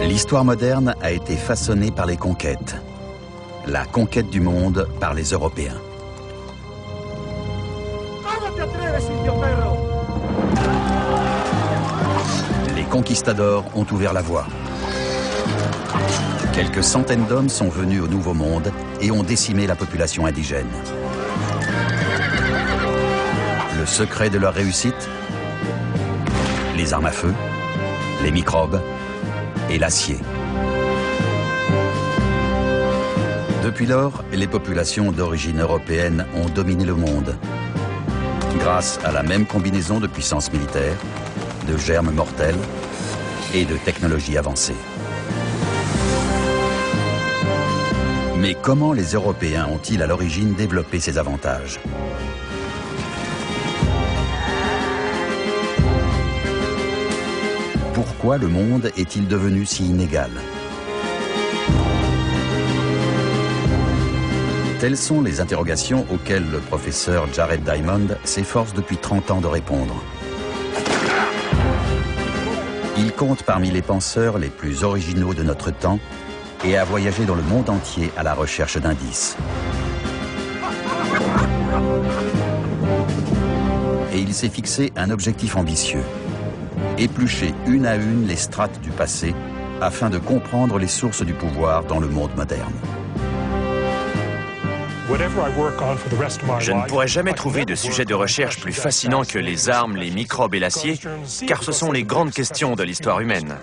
L'histoire moderne a été façonnée par les conquêtes. La conquête du monde par les Européens. Les conquistadors ont ouvert la voie. Quelques centaines d'hommes sont venus au Nouveau Monde et ont décimé la population indigène. Le secret de leur réussite? Les armes à feu, les microbes et l'acier. Depuis lors, les populations d'origine européenne ont dominé le monde. Grâce à la même combinaison de puissance militaire, de germes mortels et de technologies avancées. Mais comment les Européens ont-ils à l'origine développé ces avantages? Pourquoi le monde est-il devenu si inégal? Telles sont les interrogations auxquelles le professeur Jared Diamond s'efforce depuis 30 ans de répondre. Il compte parmi les penseurs les plus originaux de notre temps et a voyagé dans le monde entier à la recherche d'indices. Et il s'est fixé un objectif ambitieux: éplucher une à une les strates du passé afin de comprendre les sources du pouvoir dans le monde moderne. Je ne pourrai jamais trouver de sujet de recherche plus fascinant que les armes, les microbes et l'acier, car ce sont les grandes questions de l'histoire humaine.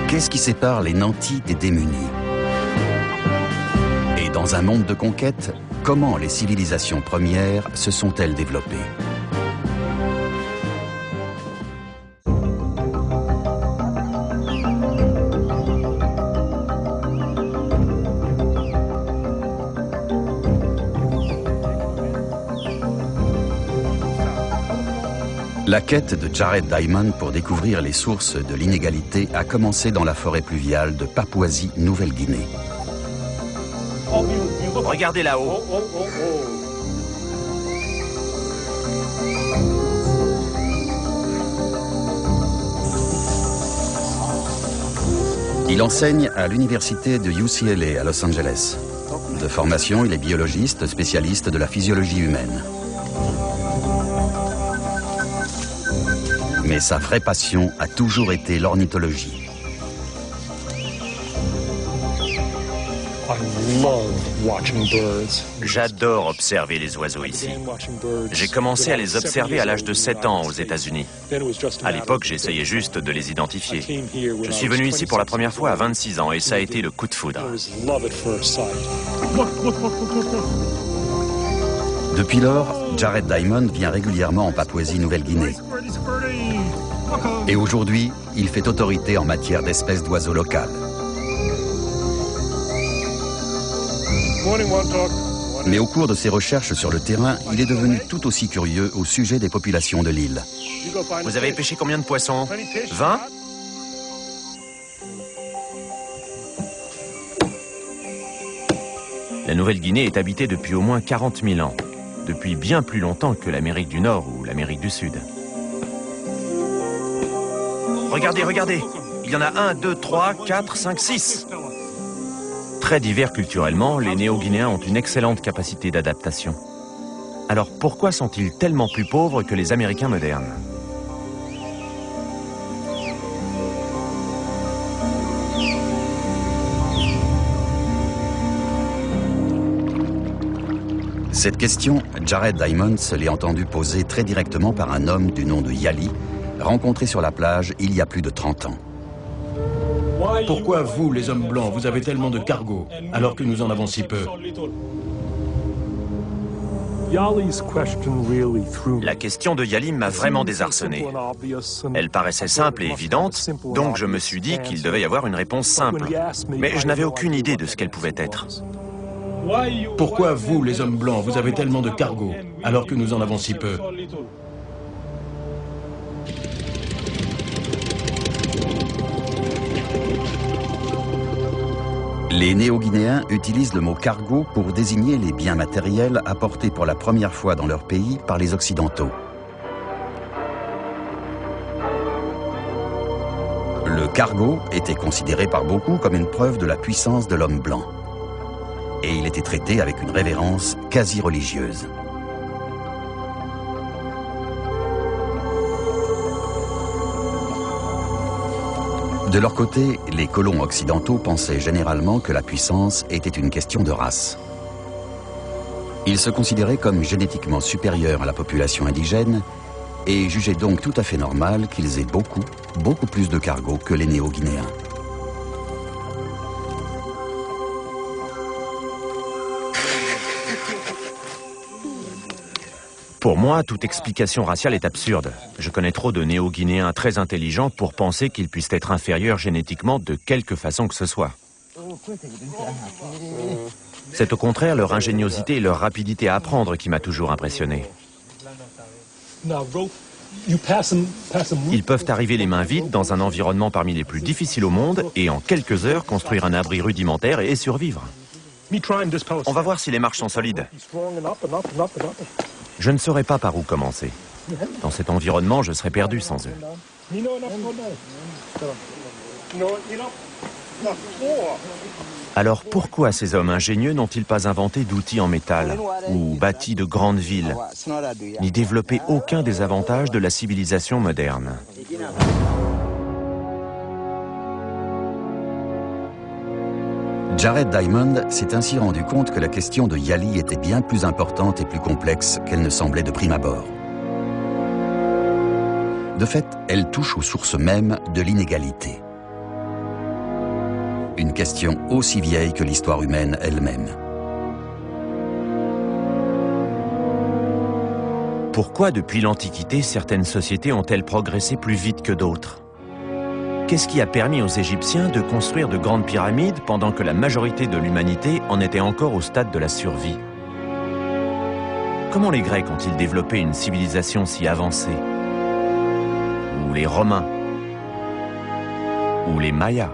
Qu'est-ce qui sépare les nantis des démunis? Et dans un monde de conquête, comment les civilisations premières se sont-elles développées? La quête de Jared Diamond pour découvrir les sources de l'inégalité a commencé dans la forêt pluviale de Papouasie-Nouvelle-Guinée. Regardez là-haut. Il enseigne à l'université de UCLA à Los Angeles. De formation, il est biologiste, spécialiste de la physiologie humaine. Mais sa vraie passion a toujours été l'ornithologie. J'adore observer les oiseaux ici. J'ai commencé à les observer à l'âge de 7 ans aux États-Unis. À l'époque, j'essayais juste de les identifier. Je suis venu ici pour la première fois à 26 ans et ça a été le coup de foudre. Depuis lors, Jared Diamond vient régulièrement en Papouasie-Nouvelle-Guinée. Et aujourd'hui, il fait autorité en matière d'espèces d'oiseaux locales. Mais au cours de ses recherches sur le terrain, il est devenu tout aussi curieux au sujet des populations de l'île. Vous avez pêché combien de poissons? 20? La Nouvelle-Guinée est habitée depuis au moins 40 000 ans. Depuis bien plus longtemps que l'Amérique du Nord ou l'Amérique du Sud. Regardez, regardez! Il y en a 1, 2, 3, 4, 5, 6! Très divers culturellement, les Néo-Guinéens ont une excellente capacité d'adaptation. Alors pourquoi sont-ils tellement plus pauvres que les Américains modernes? Cette question, Jared Diamond se l'est entendu poser très directement par un homme du nom de Yali, rencontré sur la plage il y a plus de 30 ans. Pourquoi vous, les hommes blancs, vous avez tellement de cargos, alors que nous en avons si peu? La question de Yali m'a vraiment désarçonné. Elle paraissait simple et évidente, donc je me suis dit qu'il devait y avoir une réponse simple. Mais je n'avais aucune idée de ce qu'elle pouvait être. Pourquoi vous, les hommes blancs, vous avez tellement de cargos, alors que nous en avons si peu? Les Néo-Guinéens utilisent le mot cargo pour désigner les biens matériels apportés pour la première fois dans leur pays par les Occidentaux. Le cargo était considéré par beaucoup comme une preuve de la puissance de l'homme blanc. Et il était traité avec une révérence quasi religieuse. De leur côté, les colons occidentaux pensaient généralement que la puissance était une question de race. Ils se considéraient comme génétiquement supérieurs à la population indigène et jugeaient donc tout à fait normal qu'ils aient beaucoup plus de cargo que les Néo-Guinéens. Pour moi, toute explication raciale est absurde. Je connais trop de Néo-Guinéens très intelligents pour penser qu'ils puissent être inférieurs génétiquement de quelque façon que ce soit. C'est au contraire leur ingéniosité et leur rapidité à apprendre qui m'a toujours impressionné. Ils peuvent arriver les mains vides dans un environnement parmi les plus difficiles au monde et en quelques heures construire un abri rudimentaire et survivre. On va voir si les marches sont solides. Je ne saurais pas par où commencer. Dans cet environnement, je serais perdu sans eux. Alors pourquoi ces hommes ingénieux n'ont-ils pas inventé d'outils en métal, ou bâti de grandes villes, ni développé aucun des avantages de la civilisation moderne? Jared Diamond s'est ainsi rendu compte que la question de Yali était bien plus importante et plus complexe qu'elle ne semblait de prime abord. De fait, elle touche aux sources mêmes de l'inégalité. Une question aussi vieille que l'histoire humaine elle-même. Pourquoi depuis l'Antiquité, certaines sociétés ont-elles progressé plus vite que d'autres? Qu'est-ce qui a permis aux Égyptiens de construire de grandes pyramides pendant que la majorité de l'humanité en était encore au stade de la survie? Comment les Grecs ont-ils développé une civilisation si avancée? Ou les Romains? Ou les Mayas?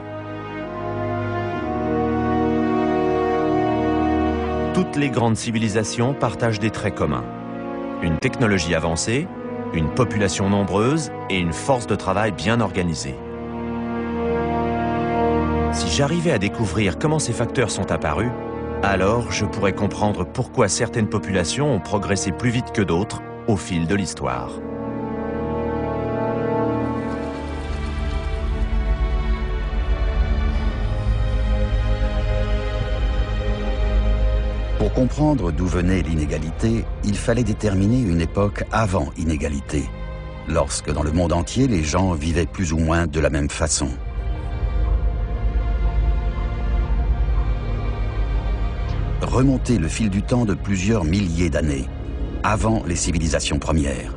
Toutes les grandes civilisations partagent des traits communs. Une technologie avancée, une population nombreuse et une force de travail bien organisée. Si j'arrivais à découvrir comment ces facteurs sont apparus, alors je pourrais comprendre pourquoi certaines populations ont progressé plus vite que d'autres au fil de l'histoire. Pour comprendre d'où venait l'inégalité, il fallait déterminer une époque avant inégalité, lorsque dans le monde entier les gens vivaient plus ou moins de la même façon. Remonter le fil du temps de plusieurs milliers d'années, avant les civilisations premières,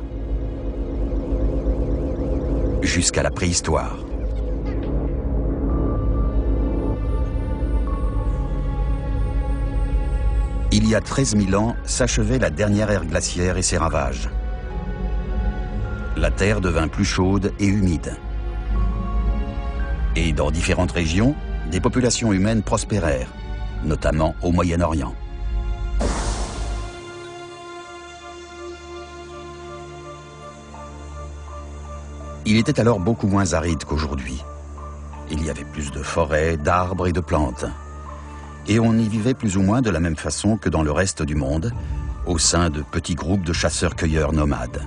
jusqu'à la préhistoire. Il y a 13 000 ans s'achevait la dernière ère glaciaire et ses ravages. La Terre devint plus chaude et humide. Et dans différentes régions, des populations humaines prospérèrent, notamment au Moyen-Orient. Il était alors beaucoup moins aride qu'aujourd'hui. Il y avait plus de forêts, d'arbres et de plantes. Et on y vivait plus ou moins de la même façon que dans le reste du monde, au sein de petits groupes de chasseurs-cueilleurs nomades.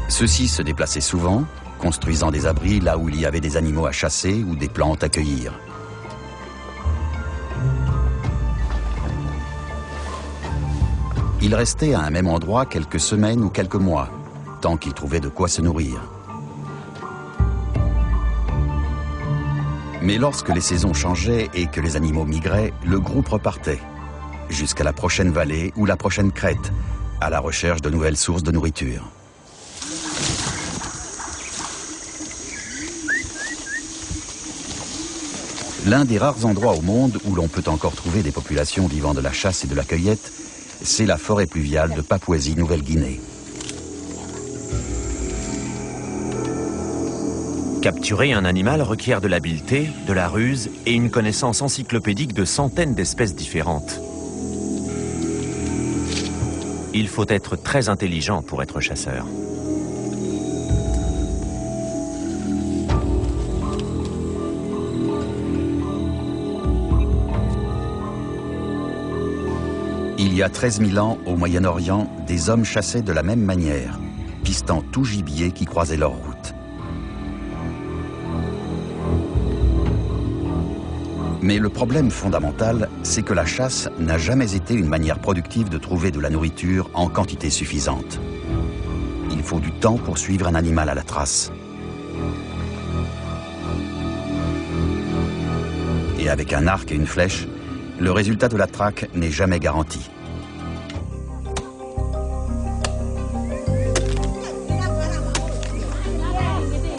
Ceux-ci se déplaçaient souvent, construisant des abris là où il y avait des animaux à chasser ou des plantes à cueillir. Ils restaient à un même endroit quelques semaines ou quelques mois, tant qu'ils trouvaient de quoi se nourrir. Mais lorsque les saisons changeaient et que les animaux migraient, le groupe repartait, jusqu'à la prochaine vallée ou la prochaine crête, à la recherche de nouvelles sources de nourriture. L'un des rares endroits au monde où l'on peut encore trouver des populations vivant de la chasse et de la cueillette, c'est la forêt pluviale de Papouasie-Nouvelle-Guinée. Capturer un animal requiert de l'habileté, de la ruse et une connaissance encyclopédique de centaines d'espèces différentes. Il faut être très intelligent pour être chasseur. Il y a 13 000 ans, au Moyen-Orient, des hommes chassaient de la même manière, pistant tout gibier qui croisait leur route. Mais le problème fondamental, c'est que la chasse n'a jamais été une manière productive de trouver de la nourriture en quantité suffisante. Il faut du temps pour suivre un animal à la trace. Et avec un arc et une flèche, le résultat de la traque n'est jamais garanti.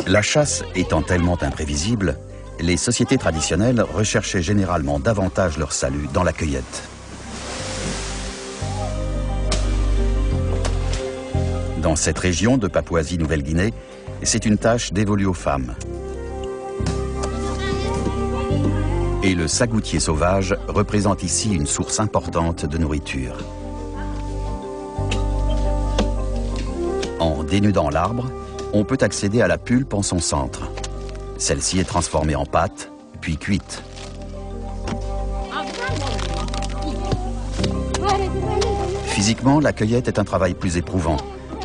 La chasse étant tellement imprévisible, les sociétés traditionnelles recherchaient généralement davantage leur salut dans la cueillette. Dans cette région de Papouasie-Nouvelle-Guinée, c'est une tâche dévolue aux femmes. Et le sagoutier sauvage représente ici une source importante de nourriture. En dénudant l'arbre, on peut accéder à la pulpe en son centre. Celle-ci est transformée en pâte, puis cuite. Physiquement, la cueillette est un travail plus éprouvant,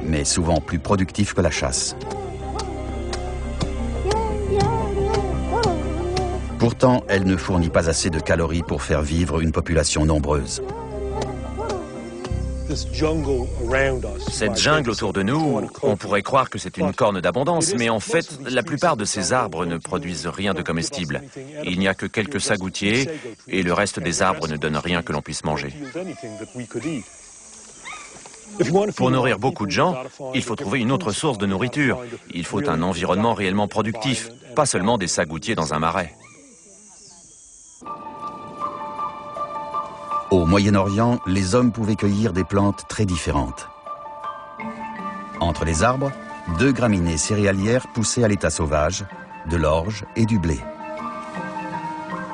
mais souvent plus productif que la chasse. Pourtant, elle ne fournit pas assez de calories pour faire vivre une population nombreuse. Cette jungle autour de nous, on pourrait croire que c'est une corne d'abondance, mais en fait, la plupart de ces arbres ne produisent rien de comestible. Il n'y a que quelques sagoutiers, et le reste des arbres ne donne rien que l'on puisse manger. Pour nourrir beaucoup de gens, il faut trouver une autre source de nourriture. Il faut un environnement réellement productif, pas seulement des sagoutiers dans un marais. Au Moyen-Orient, les hommes pouvaient cueillir des plantes très différentes. Entre les arbres, 2 graminées céréalières poussaient à l'état sauvage, de l'orge et du blé.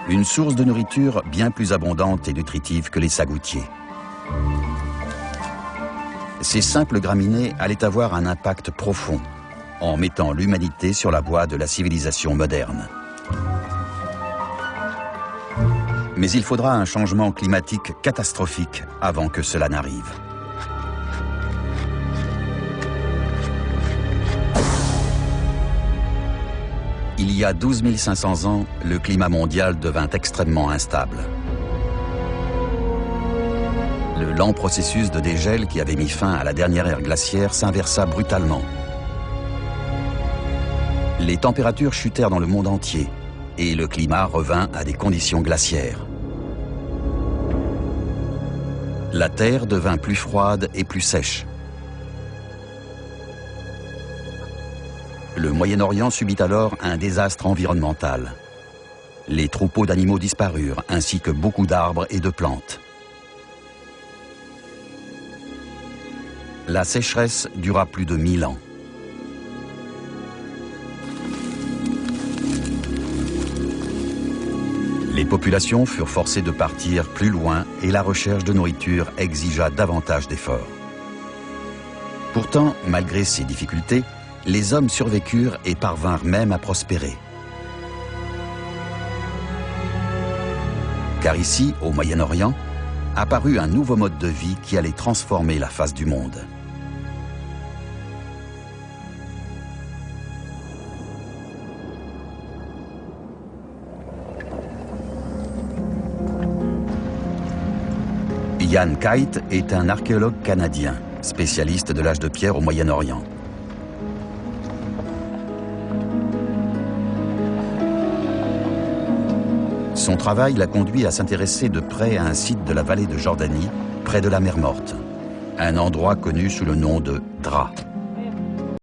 Une source de nourriture bien plus abondante et nutritive que les sagoutiers. Ces simples graminées allaient avoir un impact profond, en mettant l'humanité sur la voie de la civilisation moderne. Mais il faudra un changement climatique catastrophique avant que cela n'arrive. Il y a 12 500 ans, le climat mondial devint extrêmement instable. Le lent processus de dégel qui avait mis fin à la dernière ère glaciaire s'inversa brutalement. Les températures chutèrent dans le monde entier et le climat revint à des conditions glaciaires. La terre devint plus froide et plus sèche. Le Moyen-Orient subit alors un désastre environnemental. Les troupeaux d'animaux disparurent, ainsi que beaucoup d'arbres et de plantes. La sécheresse dura plus de 1000 ans. Les populations furent forcées de partir plus loin et la recherche de nourriture exigea davantage d'efforts. Pourtant, malgré ces difficultés, les hommes survécurent et parvinrent même à prospérer. Car ici, au Moyen-Orient, apparut un nouveau mode de vie qui allait transformer la face du monde. Ian Kite est un archéologue canadien, spécialiste de l'âge de pierre au Moyen-Orient. Son travail l'a conduit à s'intéresser de près à un site de la vallée de Jordanie, près de la mer Morte, un endroit connu sous le nom de Dra.